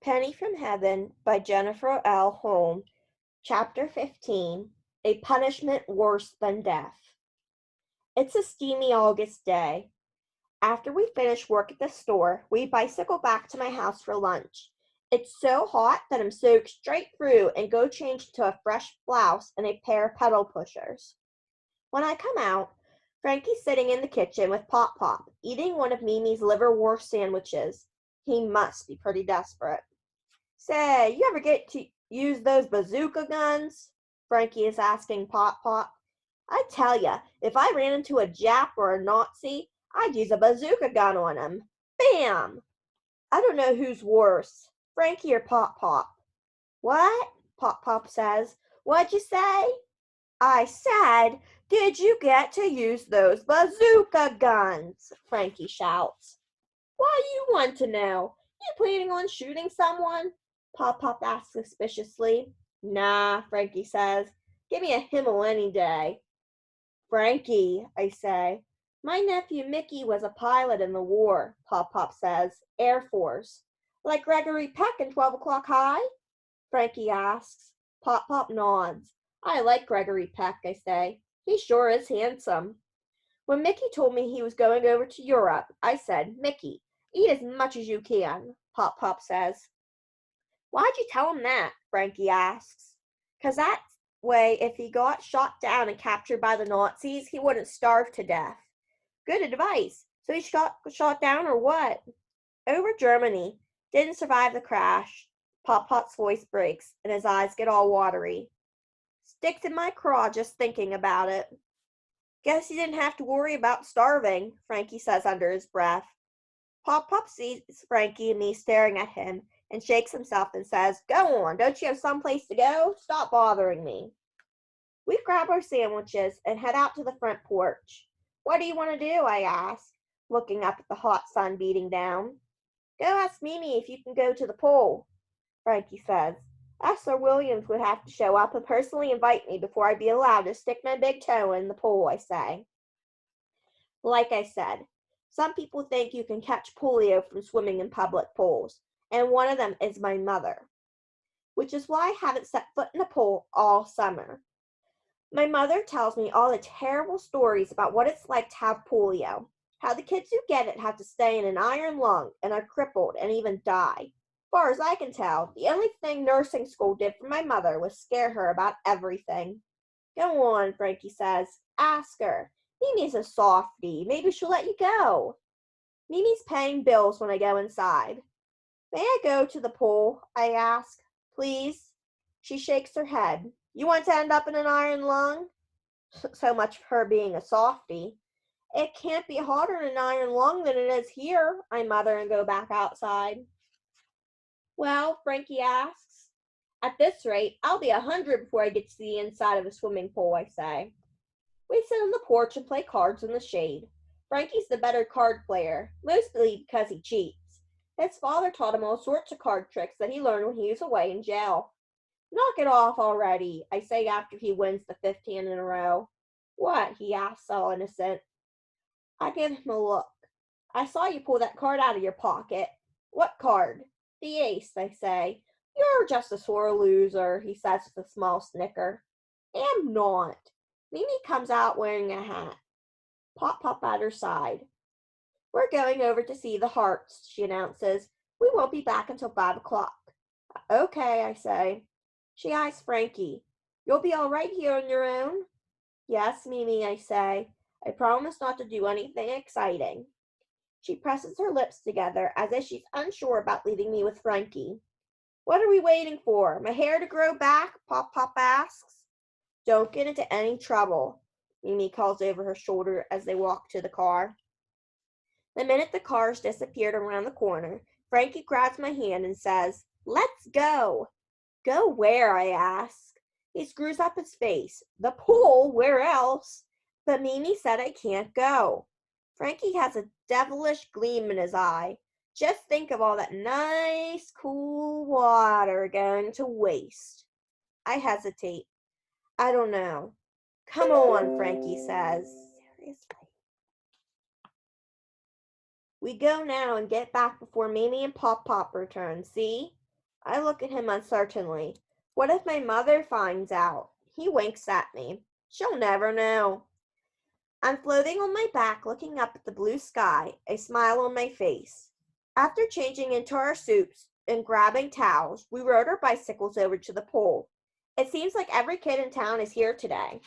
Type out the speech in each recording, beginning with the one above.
Penny from Heaven by Jennifer L. Holm. Chapter 15. A Punishment Worse Than Death. It's a steamy August day. After we finish work at the store, we bicycle back to my house for lunch. It's so hot that I'm soaked straight through and go change into a fresh blouse and a pair of pedal pushers. When I come out, Frankie's sitting in the kitchen with Pop Pop, eating one of Mimi's liverwurst sandwiches. He must be pretty desperate. Say, you ever get to use those bazooka guns? Frankie is asking Pop Pop. I tell ya, if I ran into a Jap or a Nazi, I'd use a bazooka gun on him. Bam! I don't know who's worse, Frankie or Pop Pop. What? Pop Pop says. What'd you say? I said, did you get to use those bazooka guns? Frankie shouts. Why you want to know? You planning on shooting someone? Pop Pop asks suspiciously. Nah, Frankie says. Give me a Himmel any day. Frankie, I say. My nephew Mickey was a pilot in the war, Pop Pop says. Air Force. Like Gregory Peck in 12 O'Clock High? Frankie asks. Pop Pop nods. I like Gregory Peck, I say. He sure is handsome. When Mickey told me he was going over to Europe, I said, Mickey, eat as much as you can, Pop Pop says. Why'd you tell him that? Frankie asks. 'Cause that way, if he got shot down and captured by the Nazis, he wouldn't starve to death. Good advice. So he got shot down or what? Over Germany. Didn't survive the crash. Pop Pop's voice breaks, and his eyes get all watery. Sticks in my craw just thinking about it. Guess he didn't have to worry about starving, Frankie says under his breath. Pop Pop sees Frankie and me staring at him and shakes himself and says, Go on, don't you have someplace to go? Stop bothering me. We grab our sandwiches and head out to the front porch. What do you want to do? I ask, looking up at the hot sun beating down. Go ask Mimi if you can go to the pool, Frankie says. Sir Williams would have to show up and personally invite me before I'd be allowed to stick my big toe in the pool, I say. Like I said, some people think you can catch polio from swimming in public pools, and one of them is my mother, which is why I haven't set foot in a pool all summer. My mother tells me all the terrible stories about what it's like to have polio, how the kids who get it have to stay in an iron lung and are crippled and even die. Far as I can tell, the only thing nursing school did for my mother was scare her about everything. Go on, Frankie says. Ask her. Mimi's a softie. Maybe she'll let you go. Mimi's paying bills when I go inside. May I go to the pool? I ask. Please? She shakes her head. You want to end up in an iron lung? So much for her being a softie. It can't be hotter in an iron lung than it is here, I mother and go back outside. Well, Frankie asks. At this rate, I'll be 100 before I get to the inside of a swimming pool, I say. We sit on the porch and play cards in the shade. Frankie's the better card player, mostly because he cheats. His father taught him all sorts of card tricks that he learned when he was away in jail. Knock it off already, I say after he wins the 15 in a row. What? He asks, all innocent. I give him a look. I saw you pull that card out of your pocket. What card? The ace, I say. You're just a sore loser, he says with a small snicker. Am not. Mimi comes out wearing a hat. Pop Pop at her side. We're going over to see the Hearts, she announces. We won't be back until 5 o'clock. Okay, I say. She eyes Frankie. You'll be all right here on your own? Yes, Mimi, I say. I promise not to do anything exciting. She presses her lips together as if she's unsure about leaving me with Frankie. What are we waiting for? My hair to grow back? Pop Pop asks. Don't get into any trouble, Mimi calls over her shoulder as they walk to the car. The minute the cars disappeared around the corner, Frankie grabs my hand and says, Let's go. Go where? I ask. He screws up his face. The pool? Where else? But Mimi said I can't go. Frankie has a devilish gleam in his eye. Just think of all that nice, cool water going to waste. I hesitate. I don't know. Come on, Frankie says. Seriously. We go now and get back before Mimi and Pop Pop return, see? I look at him uncertainly. What if my mother finds out? He winks at me. She'll never know. I'm floating on my back, looking up at the blue sky, a smile on my face. After changing into our suits and grabbing towels, we rode our bicycles over to the pool. It seems like every kid in town is here today.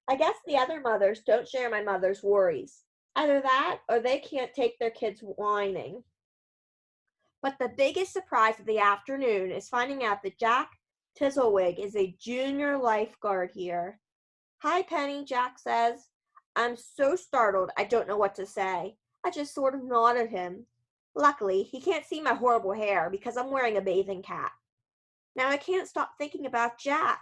I guess the other mothers don't share my mother's worries. Either that or they can't take their kids whining. But the biggest surprise of the afternoon is finding out that Jack Tizzlewig is a junior lifeguard here. Hi, Penny, Jack says. I'm so startled I don't know what to say. I just sort of nod at him. Luckily, he can't see my horrible hair because I'm wearing a bathing cap. Now I can't stop thinking about Jack.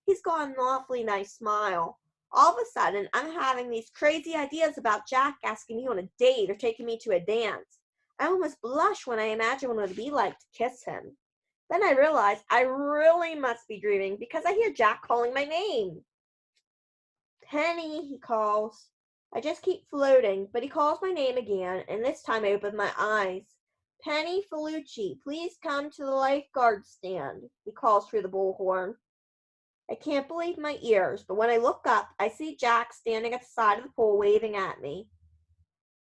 He's got an awfully nice smile. All of a sudden, I'm having these crazy ideas about Jack asking me on a date or taking me to a dance. I almost blush when I imagine what it would be like to kiss him. Then I realize I really must be dreaming because I hear Jack calling my name. Penny, he calls. I just keep floating, but he calls my name again, and this time I open my eyes. Penny Felucci, please come to the lifeguard stand, he calls through the bullhorn. I can't believe my ears, but when I look up, I see Jack standing at the side of the pool waving at me.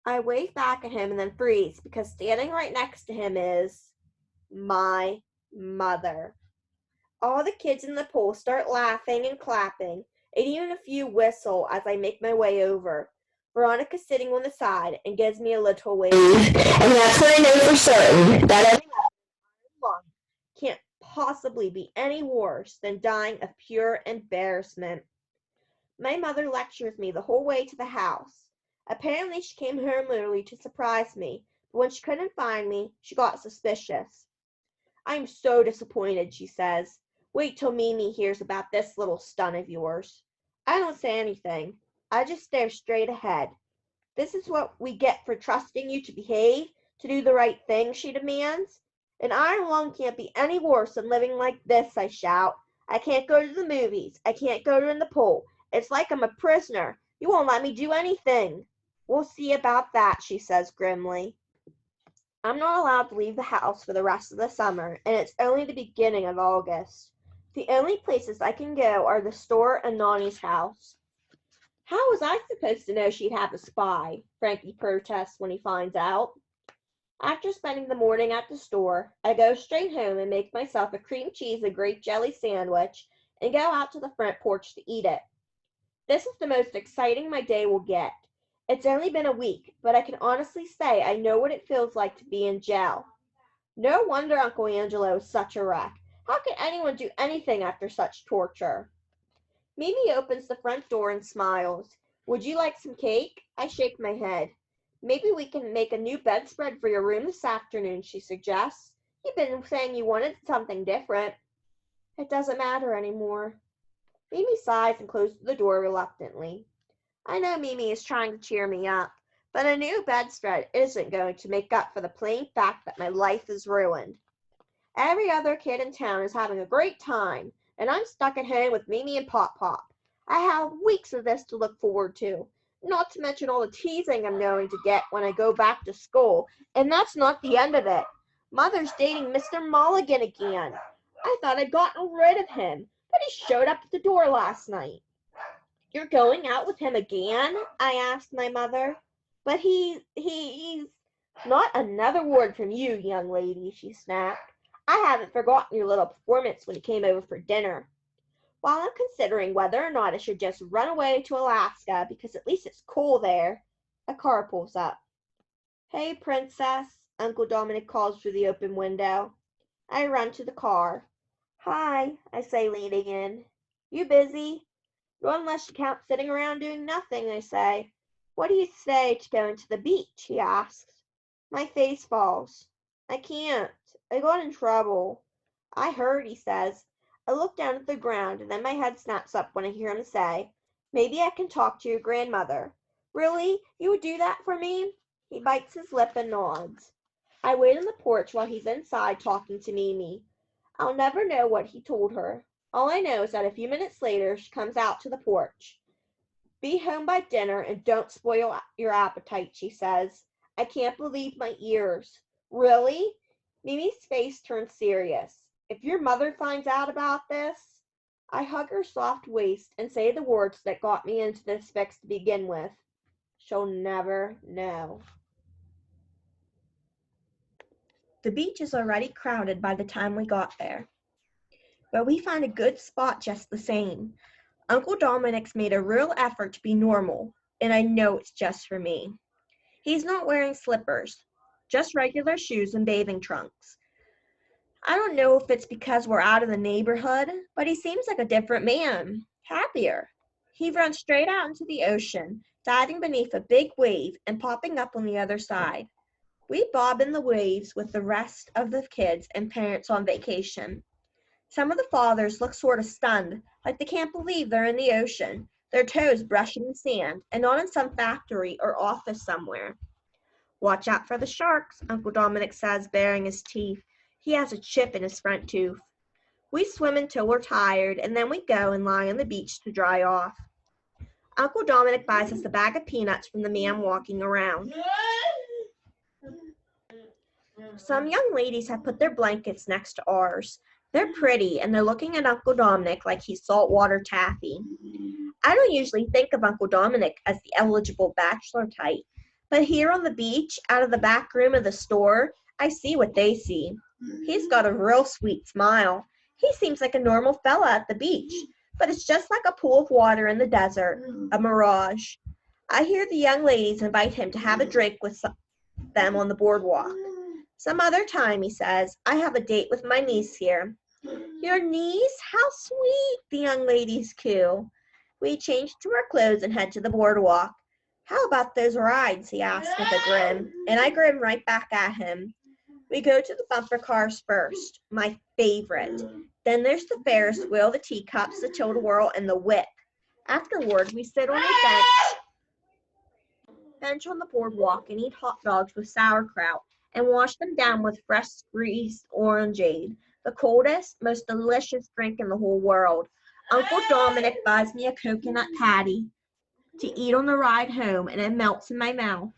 I wave back at him and then freeze because standing right next to him is my mother. All the kids in the pool start laughing and clapping, and even a few whistle as I make my way over. Veronica's sitting on the side and gives me a little wave. And that's when I know for certain that ending up in lung can't possibly be any worse than dying of pure embarrassment. My mother lectures me the whole way to the house. Apparently she came home early to surprise me, but when she couldn't find me, she got suspicious. I'm so disappointed, she says. Wait till Mimi hears about this little stunt of yours. I don't say anything. I just stare straight ahead. This is what we get for trusting you to behave, to do the right thing, she demands. An iron lung can't be any worse than living like this, I shout. I can't go to the movies. I can't go in the pool. It's like I'm a prisoner. You won't let me do anything. We'll see about that, she says grimly. I'm not allowed to leave the house for the rest of the summer, and it's only the beginning of August. The only places I can go are the store and Nani's house. How was I supposed to know she'd have a spy? Frankie protests when he finds out. After spending the morning at the store, I go straight home and make myself a cream cheese and grape jelly sandwich and go out to the front porch to eat it. This is the most exciting my day will get. It's only been a week, but I can honestly say I know what it feels like to be in jail. No wonder Uncle Angelo is such a wreck. How can anyone do anything after such torture? Mimi opens the front door and smiles. Would you like some cake? I shake my head. Maybe we can make a new bedspread for your room this afternoon, she suggests. You've been saying you wanted something different. It doesn't matter anymore. Mimi sighs and closes the door reluctantly. I know Mimi is trying to cheer me up, but a new bedspread isn't going to make up for the plain fact that my life is ruined. Every other kid in town is having a great time, and I'm stuck at home with Mimi and Pop Pop. I have weeks of this to look forward to, not to mention all the teasing I'm going to get when I go back to school, and that's not the end of it. Mother's dating Mr. Mulligan again. I thought I'd gotten rid of him, but he showed up at the door last night. You're going out with him again? I asked my mother. But he's not another word from you, young lady, she snapped. I haven't forgotten your little performance when you came over for dinner. While I'm considering whether or not I should just run away to Alaska because at least it's cool there, a car pulls up. Hey, princess, Uncle Dominic calls through the open window. I run to the car. Hi, I say, leaning in. You busy? Not unless you count sitting around doing nothing, I say. What do you say to going to the beach? He asks. My face falls. I can't. I got in trouble. I heard, he says. I look down at the ground and then my head snaps up when I hear him say, maybe I can talk to your grandmother. Really? You would do that for me? He bites his lip and nods. I wait on the porch while he's inside talking to Mimi. I'll never know what he told her. All I know is that a few minutes later she comes out to the porch. Be home by dinner and don't spoil your appetite, she says. I can't believe my ears. Really? Mimi's face turns serious. If your mother finds out about this, I hug her soft waist and say the words that got me into this fix to begin with. She'll never know. The beach is already crowded by the time we got there, but we find a good spot just the same. Uncle Dominic's made a real effort to be normal, and I know it's just for me. He's not wearing slippers, just regular shoes and bathing trunks. I don't know if it's because we're out of the neighborhood, but he seems like a different man, happier. He runs straight out into the ocean, diving beneath a big wave and popping up on the other side. We bob in the waves with the rest of the kids and parents on vacation. Some of the fathers look sort of stunned, like they can't believe they're in the ocean, their toes brushing the sand, and not in some factory or office somewhere. Watch out for the sharks, Uncle Dominic says, baring his teeth. He has a chip in his front tooth. We swim until we're tired, and then we go and lie on the beach to dry off. Uncle Dominic buys us a bag of peanuts from the man walking around. Some young ladies have put their blankets next to ours. They're pretty, and they're looking at Uncle Dominic like he's saltwater taffy. I don't usually think of Uncle Dominic as the eligible bachelor type, but here on the beach, out of the back room of the store, I see what they see. He's got a real sweet smile. He seems like a normal fella at the beach, but it's just like a pool of water in the desert, a mirage. I hear the young ladies invite him to have a drink with them on the boardwalk. Some other time, he says, I have a date with my niece here. Your niece? How sweet, the young ladies coo. We change to our clothes and head to the boardwalk. How about those rides, he asks with a grin, and I grin right back at him. We go to the bumper cars first, my favorite. Then there's the Ferris wheel, the teacups, the tilt-a-whirl, and the whip. Afterward, we sit on a bench on the boardwalk and eat hot dogs with sauerkraut and wash them down with fresh squeezed orangeade, the coldest, most delicious drink in the whole world. Uncle Dominic buys me a coconut patty to eat on the ride home, and it melts in my mouth.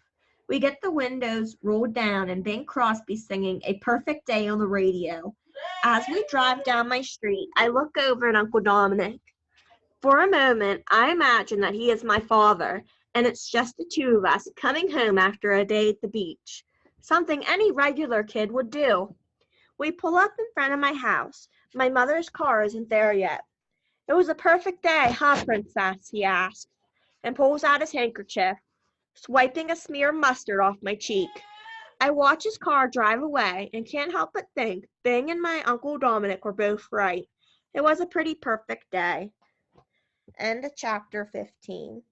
We get the windows rolled down and Bing Crosby singing A Perfect Day on the radio. As we drive down my street, I look over at Uncle Dominic. For a moment, I imagine that he is my father, and it's just the two of us coming home after a day at the beach. Something any regular kid would do. We pull up in front of my house. My mother's car isn't there yet. It was a perfect day, huh, Princess? He asks, and pulls out his handkerchief, swiping a smear of mustard off my cheek. I watch his car drive away and can't help but think Bing and my Uncle Dominic were both right. It was a pretty perfect day. End of chapter 15.